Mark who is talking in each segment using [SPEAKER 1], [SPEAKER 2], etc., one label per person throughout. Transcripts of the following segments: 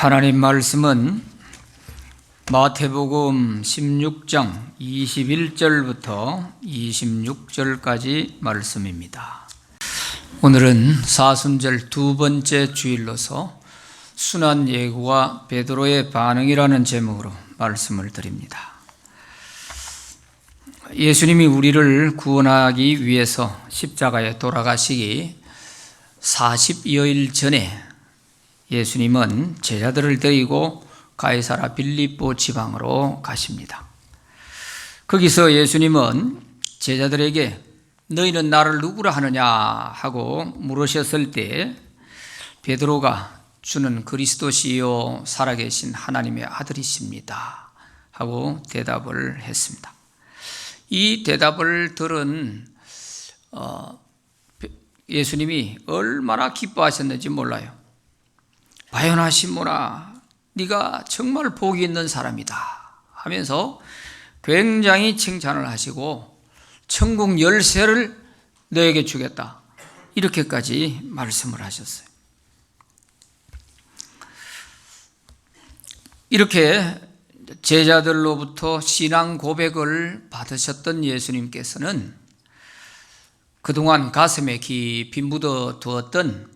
[SPEAKER 1] 하나님 말씀은 마태복음 16장 21절부터 26절까지 말씀입니다. 오늘은 사순절 두 번째 주일로서 순환 예고와 베드로의 반응이라는 제목으로 말씀을 드립니다. 예수님이 우리를 구원하기 위해서 십자가에 돌아가시기 40여일 전에 예수님은 제자들을 데리고 가이사라 빌립보 지방으로 가십니다. 거기서 예수님은 제자들에게 너희는 나를 누구라 하느냐 하고 물으셨을 때 베드로가 주는 그리스도시요 살아계신 하나님의 아들이십니다 하고 대답을 했습니다. 이 대답을 들은 예수님이 얼마나 기뻐하셨는지 몰라요. 바요나 시몬아, 네가 정말 복이 있는 사람이다 하면서 굉장히 칭찬을 하시고 천국 열쇠를 너에게 주겠다 이렇게까지 말씀을 하셨어요. 이렇게 제자들로부터 신앙 고백을 받으셨던 예수님께서는 그동안 가슴에 깊이 묻어 두었던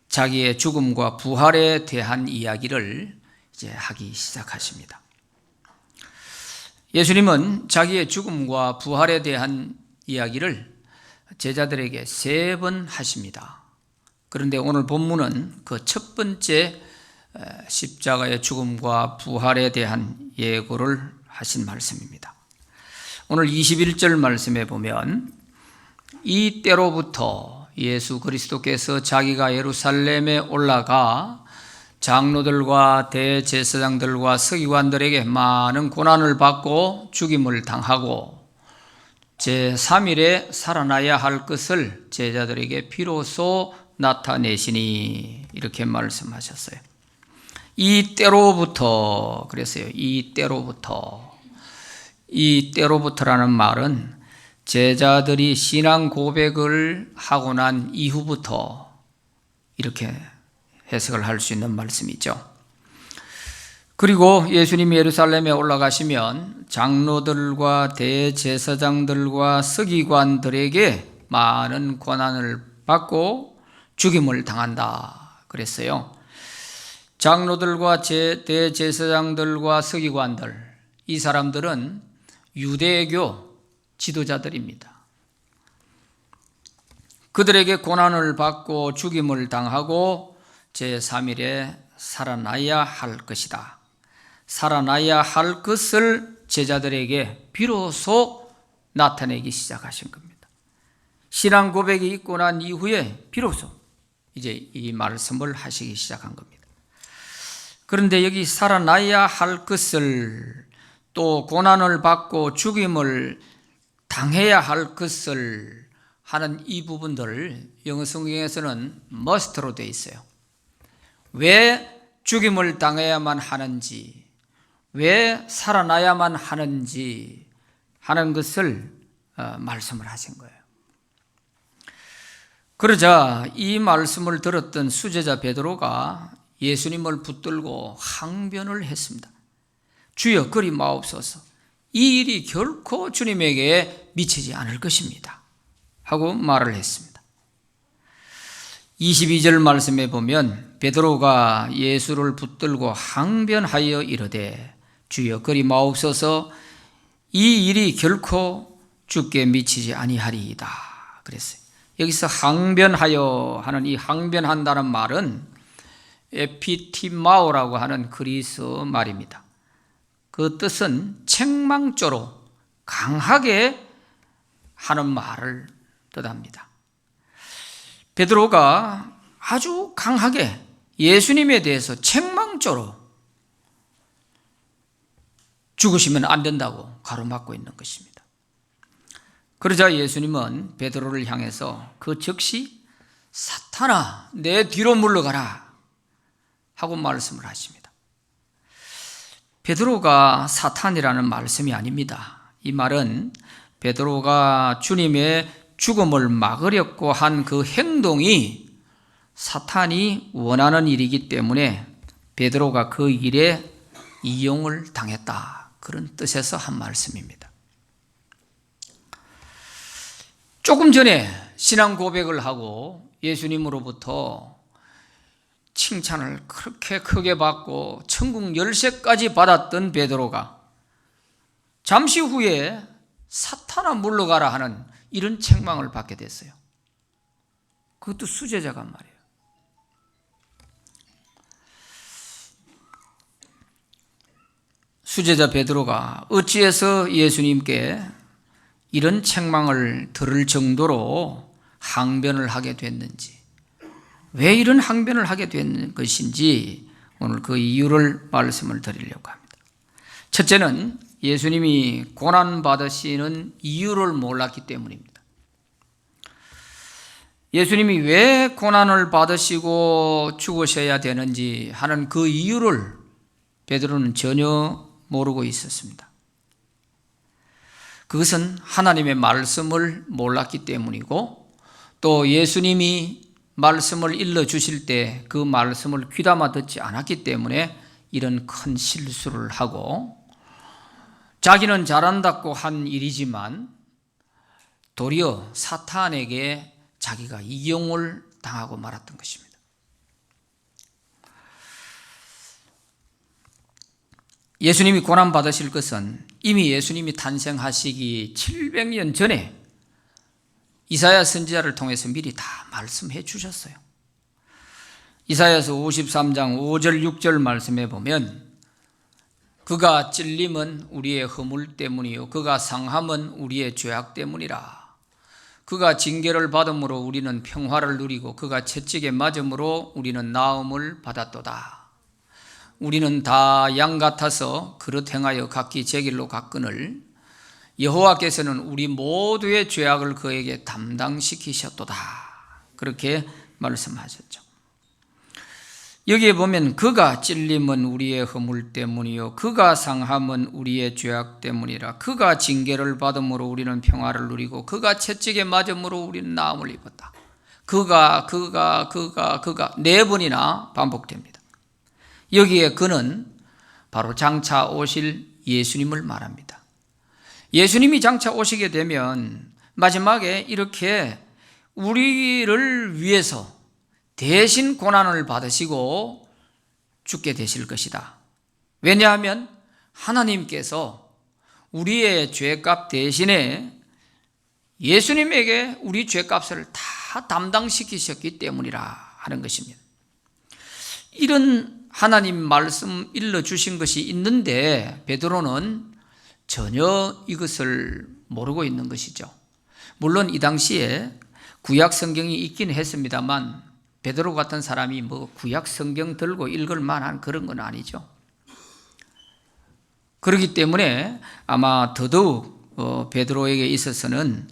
[SPEAKER 1] 자기의 죽음과 부활에 대한 이야기를 이제 하기 시작하십니다. 예수님은 자기의 죽음과 부활에 대한 이야기를 제자들에게 3번 하십니다. 그런데 오늘 본문은 그 첫 번째 십자가의 죽음과 부활에 대한 예고를 하신 말씀입니다. 오늘 21절 말씀에 보면 이 때로부터 예수 그리스도께서 자기가 예루살렘에 올라가 장로들과 대제사장들과 서기관들에게 많은 고난을 받고 죽임을 당하고 제3일에 살아나야 할 것을 제자들에게 비로소 나타내시니 이렇게 말씀하셨어요. 이 때로부터 그랬어요. 이 때로부터라는 말은 제자들이 신앙 고백을 하고 난 이후부터 이렇게 해석을 할 수 있는 말씀이죠. 그리고 예수님이 예루살렘에 올라가시면 장로들과 대제사장들과 서기관들에게 많은 고난을 받고 죽임을 당한다 그랬어요. 장로들과 대제사장들과 서기관들, 이 사람들은 유대교 지도자들입니다. 그들에게 고난을 받고 죽임을 당하고 제3일에 살아나야 할 것이다. 살아나야 할 것을 제자들에게 비로소 나타내기 시작하신 겁니다. 신앙 고백이 있고 난 이후에 비로소 이제 이 말씀을 하시기 시작한 겁니다. 그런데 여기 살아나야 할 것을 또 고난을 받고 죽임을 당해야 할 것을 하는 이 부분들을 영어 성경에서는 must로 되어 있어요. 왜 죽임을 당해야만 하는지, 왜 살아나야만 하는지 하는 것을 말씀을 하신 거예요. 그러자 이 말씀을 들었던 수제자 베드로가 예수님을 붙들고 항변을 했습니다. 주여 그리 마옵소서. 이 일이 결코 주님에게 미치지 않을 것입니다 하고 말을 했습니다. 22절 말씀에 보면 베드로가 예수를 붙들고 항변하여 이르되 주여 그리 마옵소서. 이 일이 결코 주께 미치지 아니하리이다 그랬어요. 여기서 항변하여 하는 이 항변한다는 말은 에피티마오라고 하는 그리스 말입니다. 그 뜻은 책망조로 강하게 하는 말을 뜻합니다. 베드로가 아주 강하게 예수님에 대해서 책망조로 죽으시면 안 된다고 가로막고 있는 것입니다. 그러자 예수님은 베드로를 향해서 그 즉시 사탄아 내 뒤로 물러가라 하고 말씀을 하십니다. 베드로가 사탄이라는 말씀이 아닙니다. 이 말은 베드로가 주님의 죽음을 막으려고 한 그 행동이 사탄이 원하는 일이기 때문에 베드로가 그 일에 이용을 당했다, 그런 뜻에서 한 말씀입니다. 조금 전에 신앙 고백을 하고 예수님으로부터 칭찬을 그렇게 크게 받고 천국 열쇠까지 받았던 베드로가 잠시 후에 사탄아 물러가라 하는 이런 책망을 받게 됐어요. 그것도 수제자가 말이에요. 수제자 베드로가 어찌해서 예수님께 이런 책망을 들을 정도로 항변을 하게 됐는지, 왜 이런 항변을 하게 된 것인지 오늘 그 이유를 말씀을 드리려고 합니다. 첫째는 예수님이 고난받으시는 이유를 몰랐기 때문입니다. 예수님이 왜 고난을 받으시고 죽으셔야 되는지 하는 그 이유를 베드로는 전혀 모르고 있었습니다. 그것은 하나님의 말씀을 몰랐기 때문이고, 또 예수님이 말씀을 일러주실 때 그 말씀을 귀담아 듣지 않았기 때문에 이런 큰 실수를 하고, 자기는 잘한다고 한 일이지만 도리어 사탄에게 자기가 이용을 당하고 말았던 것입니다. 예수님이 고난받으실 것은 이미 예수님이 탄생하시기 700년 전에 이사야 선지자를 통해서 미리 다 말씀해 주셨어요. 이사야서 53장 5절 6절 말씀에 보면 그가 찔림은 우리의 허물 때문이요 그가 상함은 우리의 죄악 때문이라. 그가 징계를 받음으로 우리는 평화를 누리고 그가 채찍에 맞음으로 우리는 나음을 받았도다. 우리는 다 양 같아서 그릇 행하여 각기 제 길로 갔거늘 여호와께서는 우리 모두의 죄악을 그에게 담당시키셨도다. 그렇게 말씀하셨죠. 여기에 보면 그가 찔림은 우리의 허물 때문이요 그가 상함은 우리의 죄악 때문이라. 그가 징계를 받음으로 우리는 평화를 누리고 그가 채찍에 맞음으로 우리는 나음을 입었다. 그가 4번이나 반복됩니다. 여기에 그는 바로 장차 오실 예수님을 말합니다. 예수님이 장차 오시게 되면 마지막에 이렇게 우리를 위해서 대신 고난을 받으시고 죽게 되실 것이다. 왜냐하면 하나님께서 우리의 죄값 대신에 예수님에게 우리 죄값을 다 담당시키셨기 때문이라 하는 것입니다. 이런 하나님 말씀 일러주신 것이 있는데 베드로는 전혀 이것을 모르고 있는 것이죠. 물론 이 당시에 구약 성경이 있긴 했습니다만 베드로 같은 사람이 구약 성경 들고 읽을 만한 그런 건 아니죠. 그렇기 때문에 아마 더더욱 베드로에게 있어서는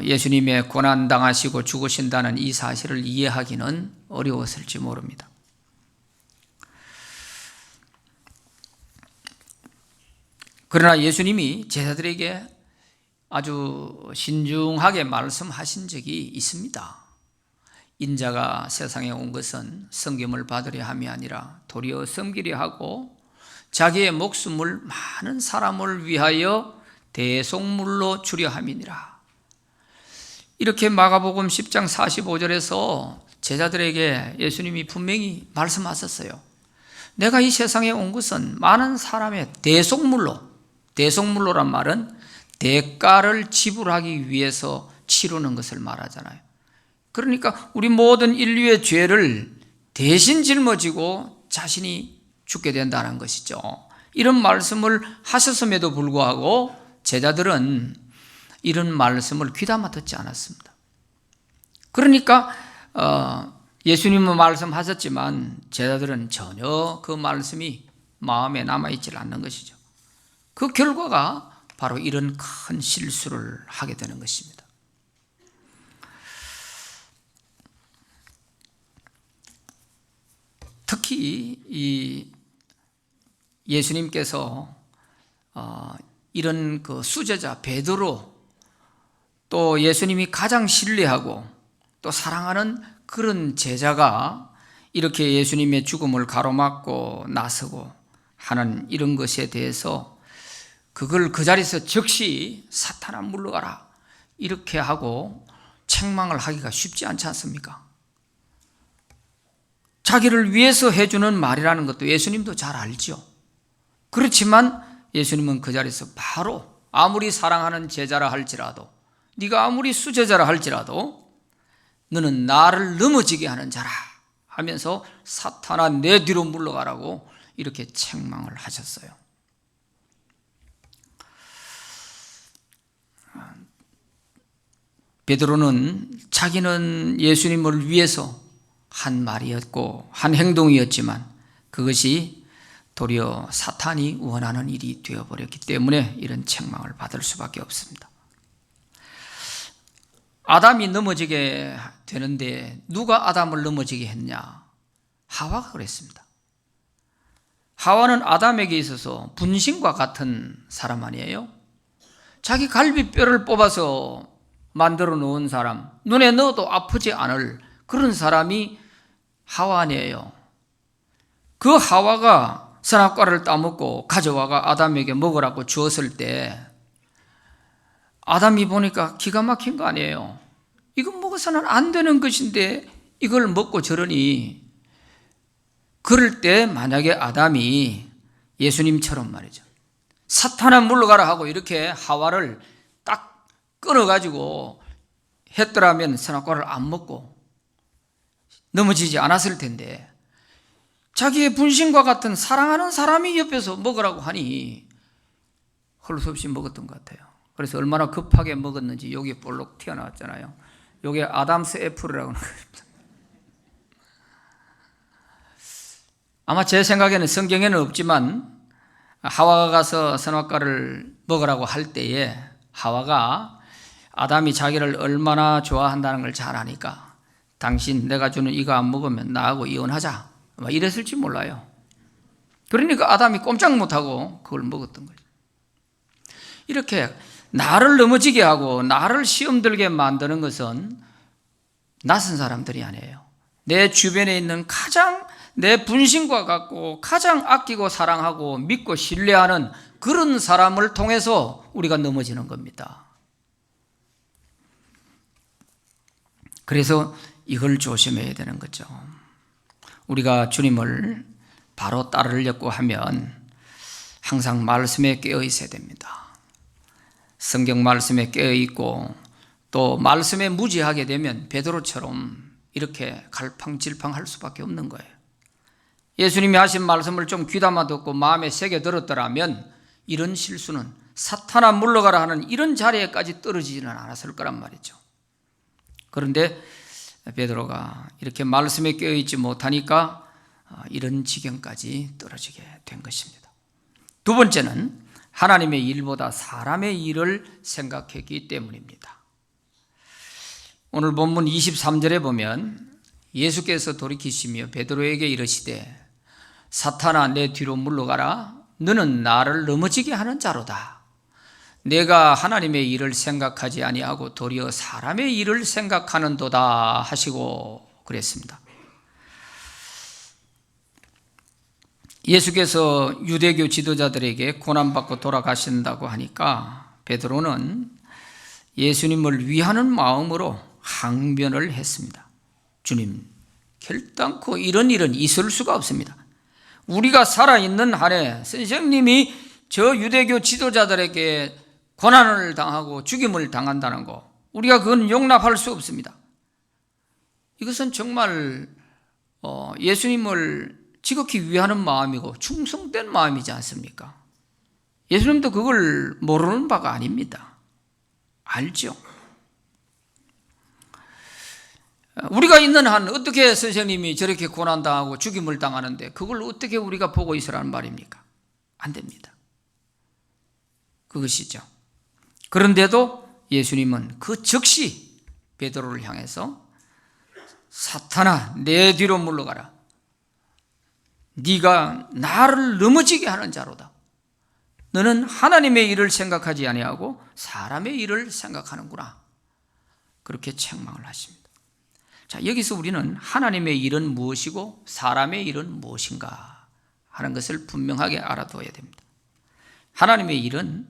[SPEAKER 1] 예수님의 고난당하시고 죽으신다는 이 사실을 이해하기는 어려웠을지 모릅니다. 그러나 예수님이 제자들에게 아주 신중하게 말씀하신 적이 있습니다. 인자가 세상에 온 것은 섬김을 받으려 함이 아니라 도리어 섬기려 하고 자기의 목숨을 많은 사람을 위하여 대속물로 주려 함이니라. 이렇게 마가복음 10장 45절에서 제자들에게 예수님이 분명히 말씀하셨어요. 내가 이 세상에 온 것은 많은 사람의 대속물로란 말은 대가를 지불하기 위해서 치르는 것을 말하잖아요. 그러니까 우리 모든 인류의 죄를 대신 짊어지고 자신이 죽게 된다는 것이죠. 이런 말씀을 하셨음에도 불구하고 제자들은 이런 말씀을 귀담아 듣지 않았습니다. 그러니까 예수님은 말씀하셨지만 제자들은 전혀 그 말씀이 마음에 남아있지 않는 것이죠. 그 결과가 바로 이런 큰 실수를 하게 되는 것입니다. 특히 이 예수님께서 이런 그 수제자 베드로, 또 예수님이 가장 신뢰하고 또 사랑하는 그런 제자가 이렇게 예수님의 죽음을 가로막고 나서고 하는 이런 것에 대해서 그걸 그 자리에서 즉시 사탄아 물러가라 이렇게 하고 책망을 하기가 쉽지 않지 않습니까? 자기를 위해서 해주는 말이라는 것도 예수님도 잘 알죠. 그렇지만 예수님은 그 자리에서 바로 아무리 사랑하는 제자라 할지라도, 네가 아무리 수제자라 할지라도 너는 나를 넘어지게 하는 자라 하면서 사탄아 내 뒤로 물러가라고 이렇게 책망을 하셨어요. 베드로는 자기는 예수님을 위해서 한 말이었고 한 행동이었지만 그것이 도리어 사탄이 원하는 일이 되어버렸기 때문에 이런 책망을 받을 수밖에 없습니다. 아담이 넘어지게 되는데 누가 아담을 넘어지게 했냐? 하와가 그랬습니다. 하와는 아담에게 있어서 분신과 같은 사람 아니에요? 자기 갈비뼈를 뽑아서 만들어 놓은 사람, 눈에 넣어도 아프지 않을 그런 사람이 하와 아니에요. 그 하와가 선악과를 따먹고 가져와가 아담에게 먹으라고 주었을 때 아담이 보니까 기가 막힌 거 아니에요. 이건 먹어서는 안 되는 것인데 이걸 먹고 저러니. 그럴 때 만약에 아담이 예수님처럼 말이죠, 사탄아 물러가라 하고 이렇게 하와를 딱 끊어가지고 했더라면 선악과를 안 먹고 넘어지지 않았을 텐데 자기의 분신과 같은 사랑하는 사람이 옆에서 먹으라고 하니 헐 수 없이 먹었던 것 같아요. 그래서 얼마나 급하게 먹었는지 여기 볼록 튀어나왔잖아요. 이게 아담스 애플이라고 하는 겁니다. 아마 제 생각에는 성경에는 없지만 하와가 가서 선악과를 먹으라고 할 때에 하와가 아담이 자기를 얼마나 좋아한다는 걸 잘 아니까 당신 내가 주는 이거 안 먹으면 나하고 이혼하자 이랬을지 몰라요. 그러니까 아담이 꼼짝 못하고 그걸 먹었던 거죠. 이렇게 나를 넘어지게 하고 나를 시험 들게 만드는 것은 낯선 사람들이 아니에요. 내 주변에 있는 가장 내 분신과 같고 가장 아끼고 사랑하고 믿고 신뢰하는 그런 사람을 통해서 우리가 넘어지는 겁니다. 그래서 이걸 조심해야 되는 거죠. 우리가 주님을 바로 따르려고 하면 항상 말씀에 깨어 있어야 됩니다. 성경 말씀에 깨어 있고 또 말씀에 무지하게 되면 베드로처럼 이렇게 갈팡질팡할 수밖에 없는 거예요. 예수님이 하신 말씀을 좀 귀담아 듣고 마음에 새겨 들었더라면 이런 실수는 사탄아 물러가라 하는 이런 자리에까지 떨어지지는 않았을 거란 말이죠. 그런데 베드로가 이렇게 말씀에 깨어있지 못하니까 이런 지경까지 떨어지게 된 것입니다. 두 번째는 하나님의 일보다 사람의 일을 생각했기 때문입니다. 오늘 본문 23절에 보면 예수께서 돌이키시며 베드로에게 이르시되 사탄아 내 뒤로 물러가라 너는 나를 넘어지게 하는 자로다. 내가 하나님의 일을 생각하지 아니하고 도리어 사람의 일을 생각하는도다 하시고 그랬습니다. 예수께서 유대교 지도자들에게 고난받고 돌아가신다고 하니까 베드로는 예수님을 위하는 마음으로 항변을 했습니다. 주님, 결단코 이런 일은 있을 수가 없습니다. 우리가 살아있는 한에 선생님이 저 유대교 지도자들에게 고난을 당하고 죽임을 당한다는 거, 우리가 그건 용납할 수 없습니다. 이것은 정말 예수님을 지극히 위하는 마음이고 충성된 마음이지 않습니까? 예수님도 그걸 모르는 바가 아닙니다. 알죠? 우리가 있는 한 어떻게 선생님이 저렇게 고난당하고 죽임을 당하는데 그걸 어떻게 우리가 보고 있으라는 말입니까? 안 됩니다. 그것이죠. 그런데도 예수님은 그 즉시 베드로를 향해서 사탄아 내 뒤로 물러가라. 네가 나를 넘어지게 하는 자로다. 너는 하나님의 일을 생각하지 아니하고 사람의 일을 생각하는구나. 그렇게 책망을 하십니다. 자, 여기서 우리는 하나님의 일은 무엇이고 사람의 일은 무엇인가 하는 것을 분명하게 알아둬야 됩니다. 하나님의 일은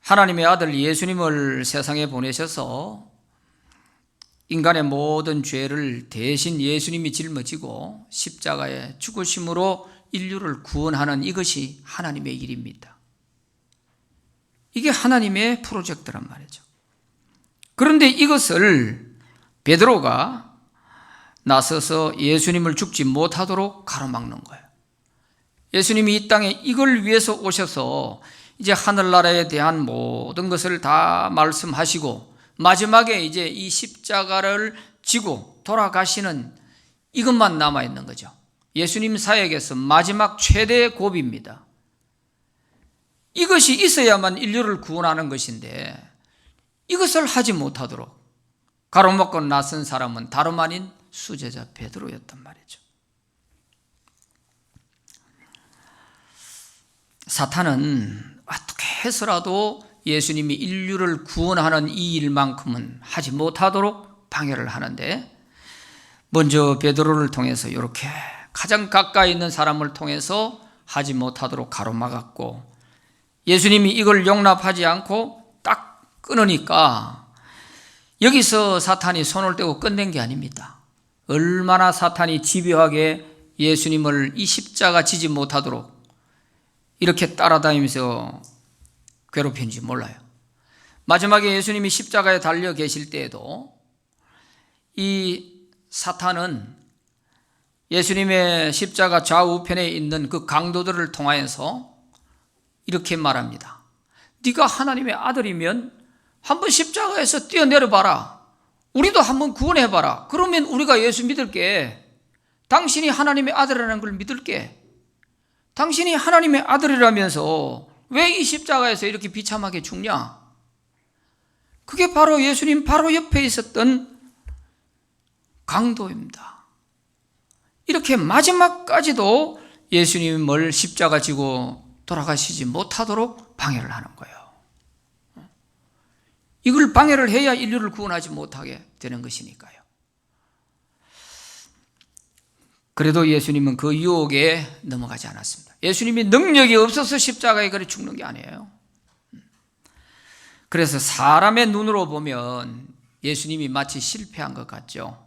[SPEAKER 1] 하나님의 아들 예수님을 세상에 보내셔서 인간의 모든 죄를 대신 예수님이 짊어지고 십자가에 죽으심으로 인류를 구원하는 이것이 하나님의 일입니다. 이게 하나님의 프로젝트란 말이죠. 그런데 이것을 베드로가 나서서 예수님을 죽지 못하도록 가로막는 거예요. 예수님이 이 땅에 이걸 위해서 오셔서 이제 하늘나라에 대한 모든 것을 다 말씀하시고 마지막에 이제 이 십자가를 지고 돌아가시는 이것만 남아있는 거죠. 예수님 사역에서 마지막 최대의 고비입니다. 이것이 있어야만 인류를 구원하는 것인데 이것을 하지 못하도록 가로막고 나선 사람은 다름 아닌 수제자 베드로였단 말이죠. 사탄은 어떻게 해서라도 예수님이 인류를 구원하는 이 일만큼은 하지 못하도록 방해를 하는데 먼저 베드로를 통해서 이렇게 가장 가까이 있는 사람을 통해서 하지 못하도록 가로막았고 예수님이 이걸 용납하지 않고 딱 끊으니까 여기서 사탄이 손을 떼고 끝낸 게 아닙니다. 얼마나 사탄이 집요하게 예수님을 이 십자가 지지 못하도록 이렇게 따라다니면서 괴롭힌지 몰라요. 마지막에 예수님이 십자가에 달려 계실 때에도 이 사탄은 예수님의 십자가 좌우편에 있는 그 강도들을 통하여서 이렇게 말합니다. 네가 하나님의 아들이면 한번 십자가에서 뛰어내려봐라. 우리도 한번 구원해봐라. 그러면 우리가 예수 믿을게. 당신이 하나님의 아들이라는 걸 믿을게. 당신이 하나님의 아들이라면서 왜 이 십자가에서 이렇게 비참하게 죽냐? 그게 바로 예수님 바로 옆에 있었던 강도입니다. 이렇게 마지막까지도 예수님을 십자가 지고 돌아가시지 못하도록 방해를 하는 거예요. 이걸 방해를 해야 인류를 구원하지 못하게 되는 것이니까요. 그래도 예수님은 그 유혹에 넘어가지 않았습니다. 예수님이 능력이 없어서 십자가에 그래 죽는 게 아니에요. 그래서 사람의 눈으로 보면 예수님이 마치 실패한 것 같죠.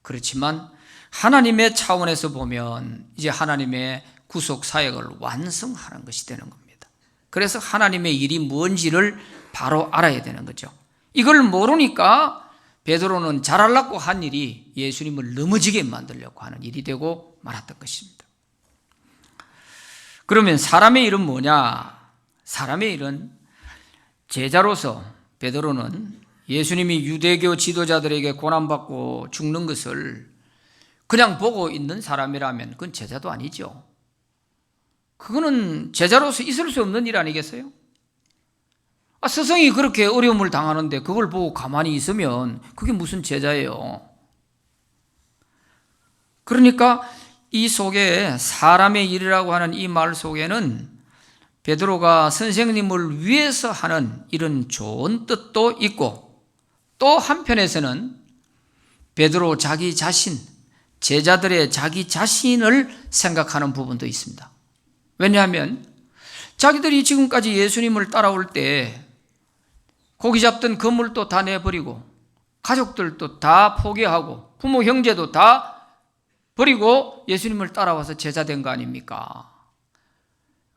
[SPEAKER 1] 그렇지만 하나님의 차원에서 보면 이제 하나님의 구속 사역을 완성하는 것이 되는 겁니다. 그래서 하나님의 일이 뭔지를 바로 알아야 되는 거죠. 이걸 모르니까 베드로는 잘하려고 한 일이 예수님을 넘어지게 만들려고 하는 일이 되고 말았던 것입니다. 그러면 사람의 일은 뭐냐? 사람의 일은 제자로서 베드로는 예수님이 유대교 지도자들에게 고난받고 죽는 것을 그냥 보고 있는 사람이라면 그건 제자도 아니죠. 그거는 제자로서 있을 수 없는 일 아니겠어요? 스승이 그렇게 어려움을 당하는데 그걸 보고 가만히 있으면 그게 무슨 제자예요? 그러니까 이 속에 사람의 일이라고 하는 이 말 속에는 베드로가 선생님을 위해서 하는 이런 좋은 뜻도 있고 또 한편에서는 베드로 자기 자신, 제자들의 자기 자신을 생각하는 부분도 있습니다. 왜냐하면 자기들이 지금까지 예수님을 따라올 때 고기 잡던 그물도 다 내버리고 가족들도 다 포기하고 부모 형제도 다 버리고 예수님을 따라와서 제자 된 거 아닙니까?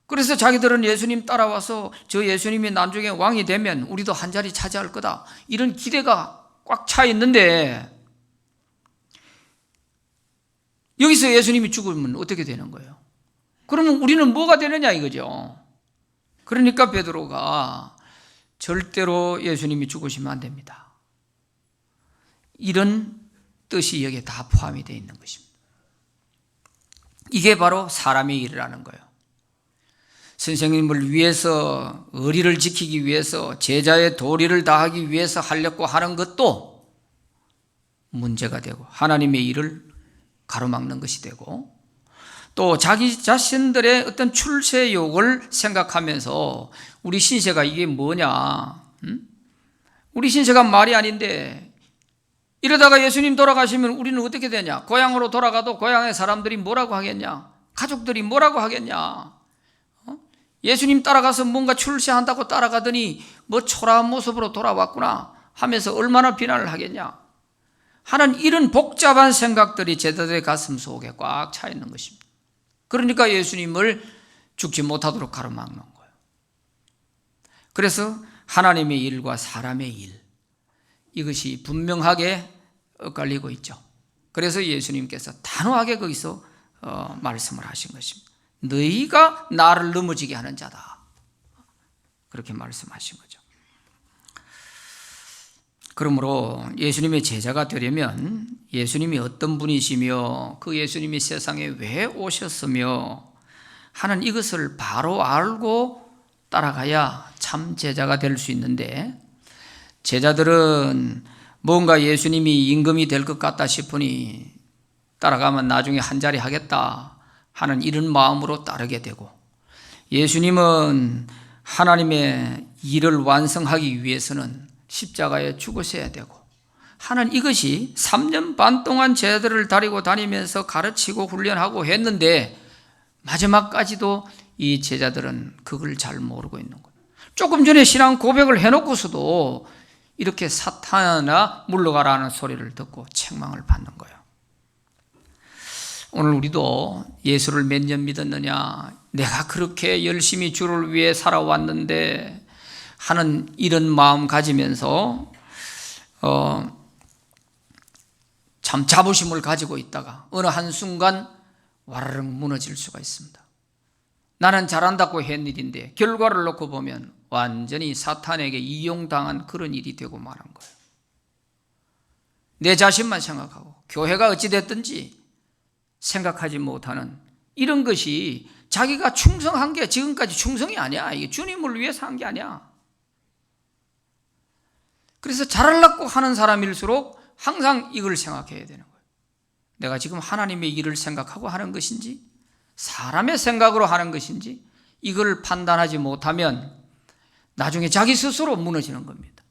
[SPEAKER 1] 그래서 자기들은 예수님 따라와서 저 예수님이 나중에 왕이 되면 우리도 한 자리 차지할 거다 이런 기대가 꽉 차 있는데 여기서 예수님이 죽으면 어떻게 되는 거예요? 그러면 우리는 뭐가 되느냐 이거죠. 그러니까 베드로가 절대로 예수님이 죽으시면 안 됩니다. 이런 뜻이 여기에 다 포함이 되어 있는 것입니다. 이게 바로 사람의 일이라는 거예요. 선생님을 위해서 의리를 지키기 위해서 제자의 도리를 다하기 위해서 하려고 하는 것도 문제가 되고 하나님의 일을 가로막는 것이 되고 또 자기 자신들의 어떤 출세욕을 생각하면서 우리 신세가 이게 뭐냐? 우리 신세가 말이 아닌데 이러다가 예수님 돌아가시면 우리는 어떻게 되냐? 고향으로 돌아가도 고향의 사람들이 뭐라고 하겠냐? 가족들이 뭐라고 하겠냐? 예수님 따라가서 뭔가 출세한다고 따라가더니 뭐 초라한 모습으로 돌아왔구나 하면서 얼마나 비난을 하겠냐? 하는 이런 복잡한 생각들이 제자들의 가슴 속에 꽉 차 있는 것입니다. 그러니까 예수님을 죽지 못하도록 가로막는 거예요. 그래서 하나님의 일과 사람의 일, 이것이 분명하게 엇갈리고 있죠. 그래서 예수님께서 단호하게 거기서 말씀을 하신 것입니다. 너희가 나를 넘어지게 하는 자다, 그렇게 말씀하신 거죠. 그러므로 예수님의 제자가 되려면 예수님이 어떤 분이시며 그 예수님이 세상에 왜 오셨으며 하는 이것을 바로 알고 따라가야 참 제자가 될 수 있는데, 제자들은 뭔가 예수님이 임금이 될 것 같다 싶으니 따라가면 나중에 한 자리 하겠다 하는 이런 마음으로 따르게 되고, 예수님은 하나님의 일을 완성하기 위해서는 십자가에 죽으셔야 되고 하는 이것이 3년 반 동안 제자들을 데리고 다니면서 가르치고 훈련하고 했는데, 마지막까지도 이 제자들은 그걸 잘 모르고 있는 거예요. 조금 전에 신앙 고백을 해놓고서도 이렇게 사탄아 물러가라는 소리를 듣고 책망을 받는 거예요. 오늘 우리도 예수를 몇 년 믿었느냐, 내가 그렇게 열심히 주를 위해 살아왔는데 하는 이런 마음 가지면서 참 자부심을 가지고 있다가 어느 한순간 와르르 무너질 수가 있습니다. 나는 잘한다고 한 일인데 결과를 놓고 보면 완전히 사탄에게 이용당한 그런 일이 되고 말한 거예요. 내 자신만 생각하고 교회가 어찌됐든지 생각하지 못하는 이런 것이 자기가 충성한 게 지금까지 충성이 아니야. 이게 주님을 위해서 한 게 아니야. 그래서 잘하려고 하는 사람일수록 항상 이걸 생각해야 되는 거예요. 내가 지금 하나님의 일을 생각하고 하는 것인지 사람의 생각으로 하는 것인지 이걸 판단하지 못하면 나중에 자기 스스로 무너지는 겁니다.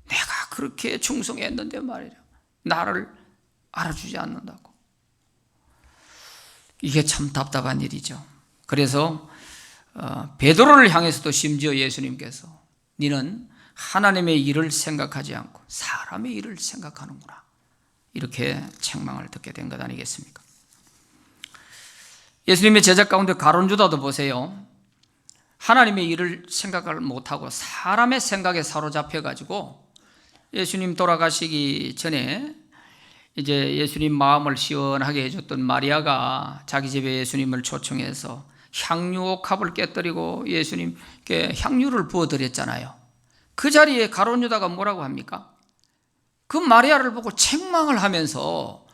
[SPEAKER 1] 내가 그렇게 충성했는데 말이야, 나를 알아주지 않는다고. 이게 참 답답한 일이죠. 그래서 베드로를 향해서도 심지어 예수님께서 너는 하나님의 일을 생각하지 않고 사람의 일을 생각하는구나, 이렇게 책망을 듣게 된 것 아니겠습니까? 예수님의 제자 가운데 가룟 유다도 보세요. 하나님의 일을 생각을 못하고 사람의 생각에 사로잡혀가지고 예수님 돌아가시기 전에 이제 예수님 마음을 시원하게 해줬던 마리아가 자기 집에 예수님을 초청해서 향유옥합을 깨뜨리고 예수님께 향유를 부어드렸잖아요. 그 자리에 가룟 유다가 뭐라고 합니까? 그 마리아를 보고 책망을 하면서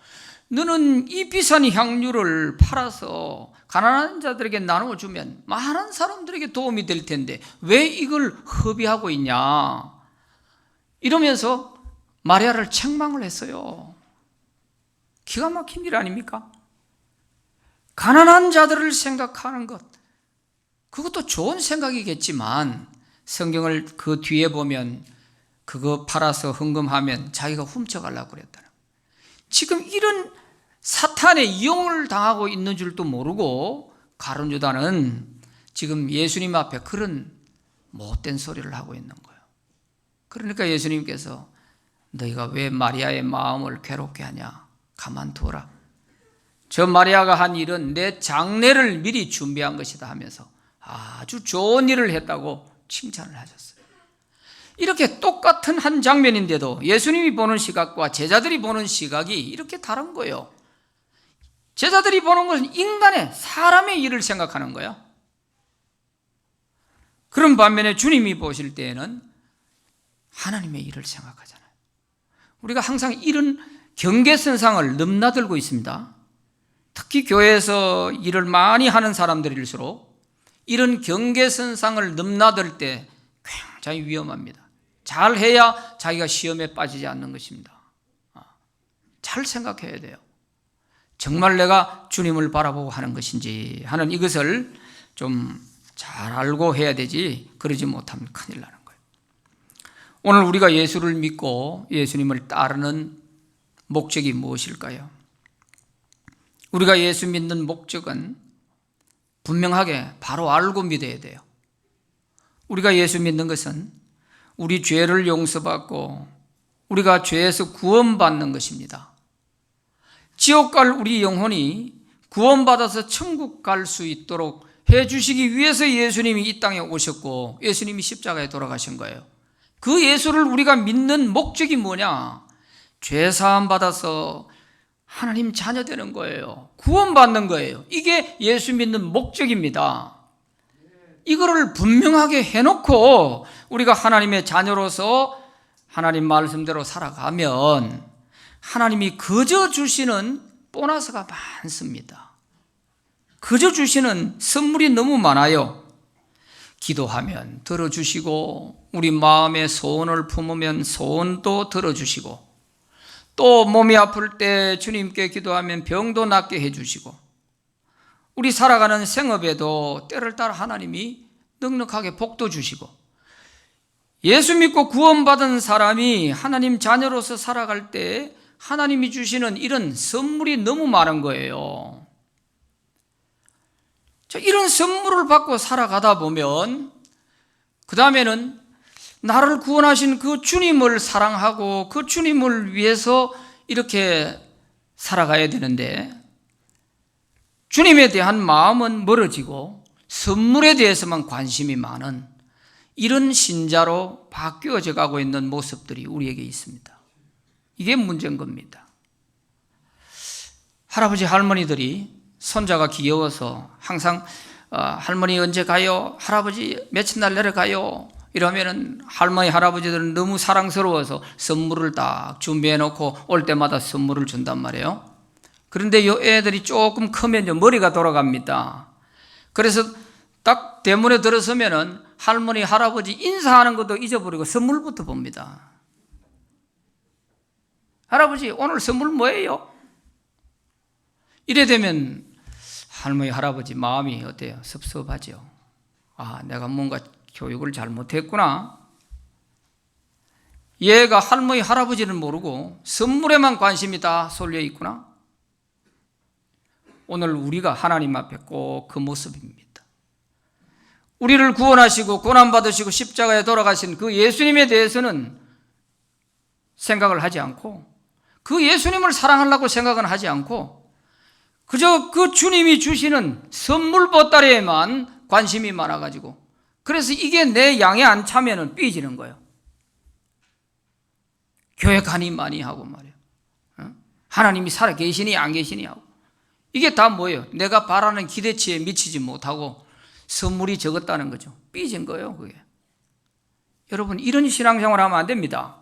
[SPEAKER 1] 너는 이 비싼 향유를 팔아서 가난한 자들에게 나누어주면 많은 사람들에게 도움이 될 텐데 왜 이걸 허비하고 있냐, 이러면서 마리아를 책망을 했어요. 기가 막힌 일 아닙니까? 가난한 자들을 생각하는 것, 그것도 좋은 생각이겠지만 성경을 그 뒤에 보면 그거 팔아서 헌금하면 자기가 훔쳐가려고 그랬다는 거예요. 지금 이런 사탄의 이용을 당하고 있는 줄도 모르고 가룟 유다는 지금 예수님 앞에 그런 못된 소리를 하고 있는 거예요. 그러니까 예수님께서 너희가 왜 마리아의 마음을 괴롭게 하냐, 가만두어라. 저 마리아가 한 일은 내 장례를 미리 준비한 것이다 하면서 아주 좋은 일을 했다고 칭찬을 하셨어요. 이렇게 똑같은 한 장면인데도 예수님이 보는 시각과 제자들이 보는 시각이 이렇게 다른 거예요. 제자들이 보는 것은 인간의, 사람의 일을 생각하는 거예요. 그런 반면에 주님이 보실 때에는 하나님의 일을 생각하잖아요. 우리가 항상 이런 경계선상을 넘나들고 있습니다. 특히 교회에서 일을 많이 하는 사람들일수록 이런 경계선상을 넘나들 때 굉장히 위험합니다. 잘해야 자기가 시험에 빠지지 않는 것입니다. 잘 생각해야 돼요. 정말 내가 주님을 바라보고 하는 것인지 하는 이것을 좀 잘 알고 해야 되지, 그러지 못하면 큰일 나는 거예요. 오늘 우리가 예수를 믿고 예수님을 따르는 목적이 무엇일까요? 우리가 예수 믿는 목적은 분명하게 바로 알고 믿어야 돼요. 우리가 예수 믿는 것은 우리 죄를 용서받고 우리가 죄에서 구원받는 것입니다. 지옥 갈 우리 영혼이 구원받아서 천국 갈 수 있도록 해주시기 위해서 예수님이 이 땅에 오셨고 예수님이 십자가에 돌아가신 거예요. 그 예수를 우리가 믿는 목적이 뭐냐? 죄사함 받아서 하나님 자녀 되는 거예요. 구원받는 거예요. 이게 예수 믿는 목적입니다. 이거를 분명하게 해놓고 우리가 하나님의 자녀로서 하나님 말씀대로 살아가면 하나님이 거저 주시는 보너스가 많습니다. 거저 주시는 선물이 너무 많아요. 기도하면 들어주시고 우리 마음의 소원을 품으면 소원도 들어주시고 또 몸이 아플 때 주님께 기도하면 병도 낫게 해주시고 우리 살아가는 생업에도 때를 따라 하나님이 넉넉하게 복도 주시고 예수 믿고 구원받은 사람이 하나님 자녀로서 살아갈 때 하나님이 주시는 이런 선물이 너무 많은 거예요. 이런 선물을 받고 살아가다 보면 그 다음에는 나를 구원하신 그 주님을 사랑하고 그 주님을 위해서 이렇게 살아가야 되는데 주님에 대한 마음은 멀어지고 선물에 대해서만 관심이 많은 이런 신자로 바뀌어져 가고 있는 모습들이 우리에게 있습니다. 이게 문제인 겁니다. 할아버지 할머니들이 손자가 귀여워서 항상 할머니 언제 가요? 할아버지 며칠 날 내려가요? 이러면은 할머니 할아버지들은 너무 사랑스러워서 선물을 딱 준비해 놓고 올 때마다 선물을 준단 말이에요. 그런데 이 애들이 조금 크면 머리가 돌아갑니다. 그래서 딱 대문에 들어서면은 할머니 할아버지 인사하는 것도 잊어버리고 선물부터 봅니다. 할아버지 오늘 선물 뭐예요? 이래 되면 할머니 할아버지 마음이 어때요? 섭섭하죠. 아, 내가 뭔가 교육을 잘못했구나. 얘가 할머니 할아버지는 모르고 선물에만 관심이 다 쏠려 있구나. 오늘 우리가 하나님 앞에 꼭 그 모습입니다. 우리를 구원하시고 고난받으시고 십자가에 돌아가신 그 예수님에 대해서는 생각을 하지 않고 그 예수님을 사랑하려고 생각은 하지 않고 그저 그 주님이 주시는 선물 보따리에만 관심이 많아가지고 그래서 이게 내 양에 안 차면은 삐지는 거예요. 교회 가니 많이 하고 말이에요. 하나님이 살아 계시니 안 계시니 하고 이게 다 뭐예요? 내가 바라는 기대치에 미치지 못하고 선물이 적었다는 거죠. 삐진 거예요, 그게. 여러분, 이런 신앙생활 하면 안 됩니다.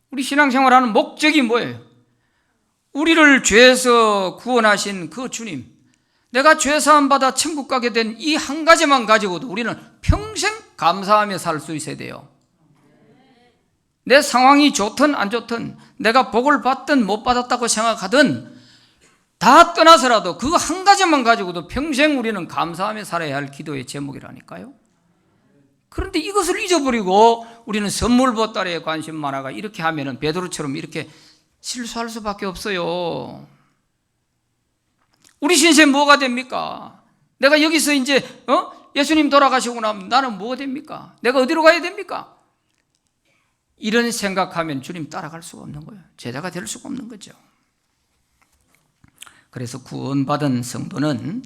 [SPEAKER 1] 우리 신앙생활하는 목적이 뭐예요? 우리를 죄에서 구원하신 그 주님, 내가 죄사함 받아 천국 가게 된 이 한 가지만 가지고도 우리는 평생 감사하며 살 수 있어야 돼요. 내 상황이 좋든 안 좋든 내가 복을 받든 못 받았다고 생각하든 다 떠나서라도 그 한 가지만 가지고도 평생 우리는 감사하며 살아야 할 기도의 제목이라니까요. 그런데 이것을 잊어버리고 우리는 선물 보따리에 관심 많아가 이렇게 하면은 베드로처럼 이렇게 실수할 수밖에 없어요. 우리 신세 뭐가 됩니까? 내가 여기서 이제 예수님 돌아가시고 나면 나는 뭐가 됩니까? 내가 어디로 가야 됩니까? 이런 생각하면 주님 따라갈 수가 없는 거예요. 제자가 될 수가 없는 거죠. 그래서 구원받은 성도는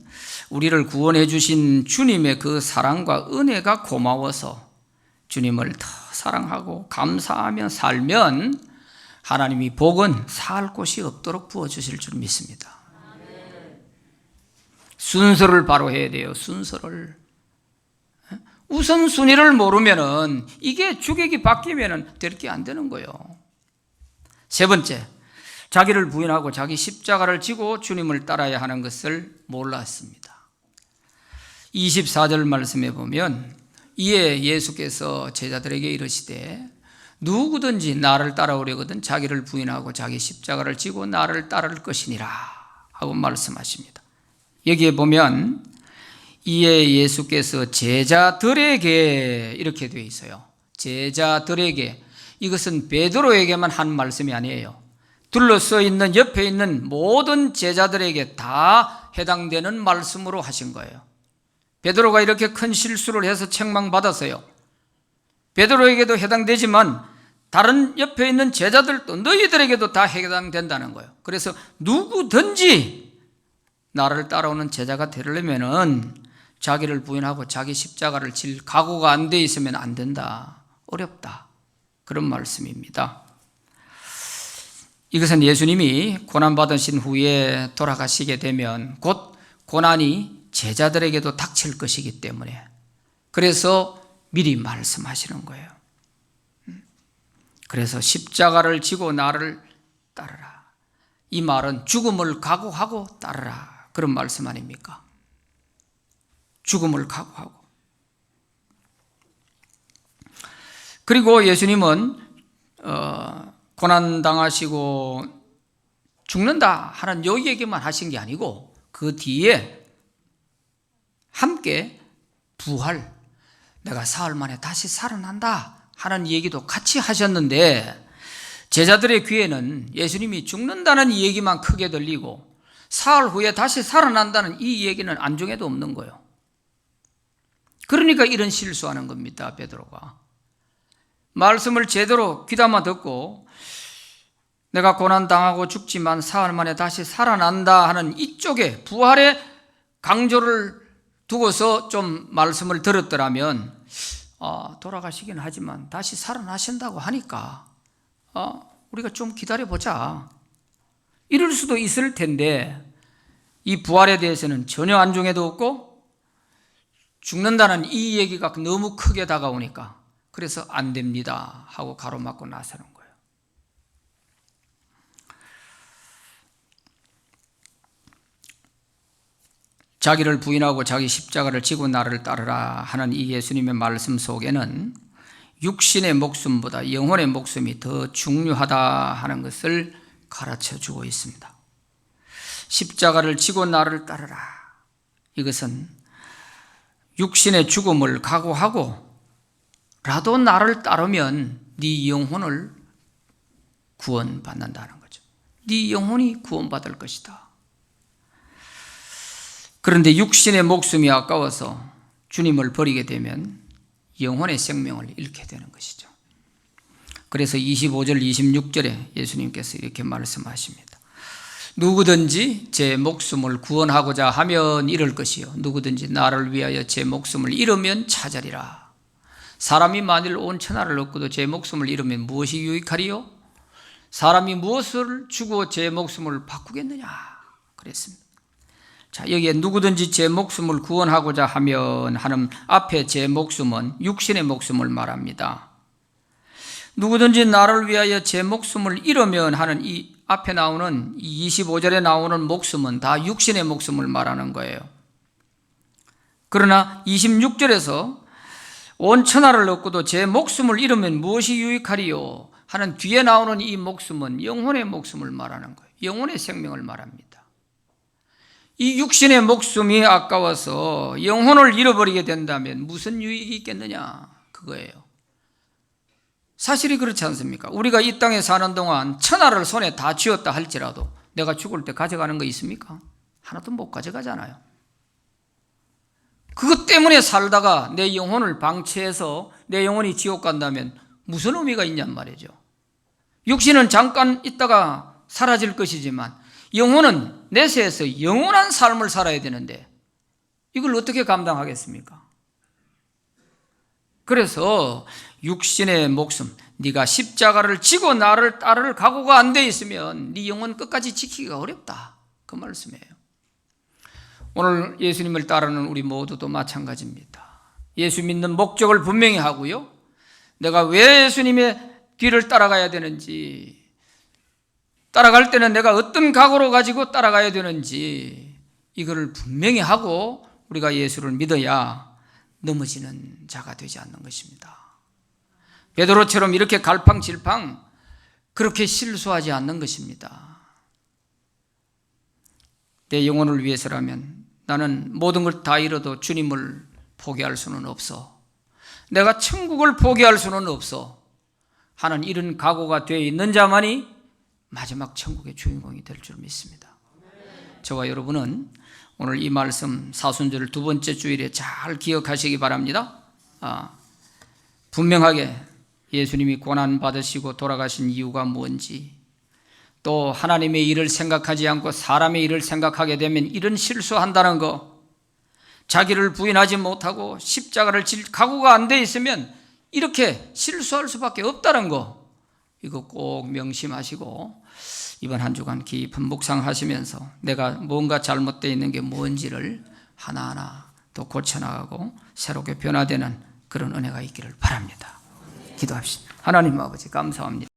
[SPEAKER 1] 우리를 구원해 주신 주님의 그 사랑과 은혜가 고마워서 주님을 더 사랑하고 감사하며 살면 하나님이 복은 살 곳이 없도록 부어주실 줄 믿습니다. 순서를 바로 해야 돼요. 순서를. 우선순위를 모르면은 이게 주객이 바뀌면은 될 게 안 되는 거예요. 세 번째, 자기를 부인하고 자기 십자가를 지고 주님을 따라야 하는 것을 몰랐습니다. 24절 말씀에 보면 이에 예수께서 제자들에게 이르시되 누구든지 나를 따라오려거든 자기를 부인하고 자기 십자가를 지고 나를 따를 것이니라 하고 말씀하십니다. 여기에 보면 이에 예수께서 제자들에게 이렇게 되어 있어요. 제자들에게. 이것은 베드로에게만 한 말씀이 아니에요. 둘러서 있는 옆에 있는 모든 제자들에게 다 해당되는 말씀으로 하신 거예요. 베드로가 이렇게 큰 실수를 해서 책망받았어요. 베드로에게도 해당되지만 다른 옆에 있는 제자들도 너희들에게도 다 해당된다는 거예요. 그래서 누구든지 나를 따라오는 제자가 되려면은 자기를 부인하고 자기 십자가를 질 각오가 안 돼 있으면 안 된다. 어렵다. 그런 말씀입니다. 이것은 예수님이 고난받으신 후에 돌아가시게 되면 곧 고난이 제자들에게도 닥칠 것이기 때문에 그래서 미리 말씀하시는 거예요. 그래서 십자가를 지고 나를 따르라. 이 말은 죽음을 각오하고 따르라. 그런 말씀 아닙니까? 죽음을 각오하고. 그리고 예수님은 고난당하시고 죽는다 하는 요 얘기만 하신 게 아니고 그 뒤에 함께 부활, 내가 사흘 만에 다시 살아난다 하는 얘기도 같이 하셨는데 제자들의 귀에는 예수님이 죽는다는 얘기만 크게 들리고 사흘 후에 다시 살아난다는 이 얘기는 안중에도 없는 거예요. 그러니까 이런 실수하는 겁니다. 베드로가 말씀을 제대로 귀담아 듣고 내가 고난당하고 죽지만 사흘 만에 다시 살아난다 하는 이쪽에 부활의 강조를 두고서 좀 말씀을 들었더라면 돌아가시긴 하지만 다시 살아나신다고 하니까 우리가 좀 기다려보자 이럴 수도 있을 텐데 이 부활에 대해서는 전혀 안중에도 없고 죽는다는 이 얘기가 너무 크게 다가오니까 그래서 안 됩니다 하고 가로막고 나서는 거예요. 자기를 부인하고 자기 십자가를 지고 나를 따르라 하는 이 예수님의 말씀 속에는 육신의 목숨보다 영혼의 목숨이 더 중요하다 하는 것을 가르쳐 주고 있습니다. 십자가를 지고 나를 따르라. 이것은 육신의 죽음을 각오하고 라도 나를 따르면 네 영혼을 구원받는다는 거죠. 네 영혼이 구원받을 것이다. 그런데 육신의 목숨이 아까워서 주님을 버리게 되면 영혼의 생명을 잃게 되는 것이죠. 그래서 25절 26절에 예수님께서 이렇게 말씀하십니다. 누구든지 제 목숨을 구원하고자 하면 잃을 것이요 누구든지 나를 위하여 제 목숨을 잃으면 찾으리라. 사람이 만일 온 천하를 얻고도 제 목숨을 잃으면 무엇이 유익하리요? 사람이 무엇을 주고 제 목숨을 바꾸겠느냐 그랬습니다. 자, 여기에 누구든지 제 목숨을 구원하고자 하면 하는 앞에 제 목숨은 육신의 목숨을 말합니다. 누구든지 나를 위하여 제 목숨을 잃으면 하는 이 앞에 나오는 25절에 나오는 목숨은 다 육신의 목숨을 말하는 거예요. 그러나 26절에서 온 천하를 얻고도 제 목숨을 잃으면 무엇이 유익하리요 하는 뒤에 나오는 이 목숨은 영혼의 목숨을 말하는 거예요. 영혼의 생명을 말합니다. 이 육신의 목숨이 아까워서 영혼을 잃어버리게 된다면 무슨 유익이 있겠느냐 그거예요. 사실이 그렇지 않습니까? 우리가 이 땅에 사는 동안 천하를 손에 다 쥐었다 할지라도 내가 죽을 때 가져가는 거 있습니까? 하나도 못 가져가잖아요. 그것 때문에 살다가 내 영혼을 방치해서 내 영혼이 지옥 간다면 무슨 의미가 있냔 말이죠. 육신은 잠깐 있다가 사라질 것이지만 영혼은 내세에서 영원한 삶을 살아야 되는데 이걸 어떻게 감당하겠습니까? 그래서 육신의 목숨, 네가 십자가를 지고 나를 따를 각오가 안 돼 있으면 네 영혼 끝까지 지키기가 어렵다 그 말씀이에요. 오늘 예수님을 따르는 우리 모두도 마찬가지입니다. 예수 믿는 목적을 분명히 하고요, 내가 왜 예수님의 뒤를 따라가야 되는지, 따라갈 때는 내가 어떤 각오로 가지고 따라가야 되는지 이거를 분명히 하고 우리가 예수를 믿어야 넘어지는 자가 되지 않는 것입니다. 베드로처럼 이렇게 갈팡질팡 그렇게 실수하지 않는 것입니다. 내 영혼을 위해서라면 나는 모든 걸 다 잃어도 주님을 포기할 수는 없어, 내가 천국을 포기할 수는 없어 하는 이런 각오가 되어 있는 자만이 마지막 천국의 주인공이 될 줄 믿습니다. 저와 여러분은 오늘 이 말씀 사순절 두 번째 주일에 잘 기억하시기 바랍니다. 분명하게 예수님이 고난받으시고 돌아가신 이유가 뭔지, 또 하나님의 일을 생각하지 않고 사람의 일을 생각하게 되면 이런 실수한다는 거, 자기를 부인하지 못하고 십자가를 질 각오가 안 돼 있으면 이렇게 실수할 수밖에 없다는 거, 이거 꼭 명심하시고 이번 한 주간 깊은 묵상하시면서 내가 뭔가 잘못되어 있는 게 뭔지를 하나하나 또 고쳐나가고 새롭게 변화되는 그런 은혜가 있기를 바랍니다. 기도합시다. 하나님 아버지 감사합니다.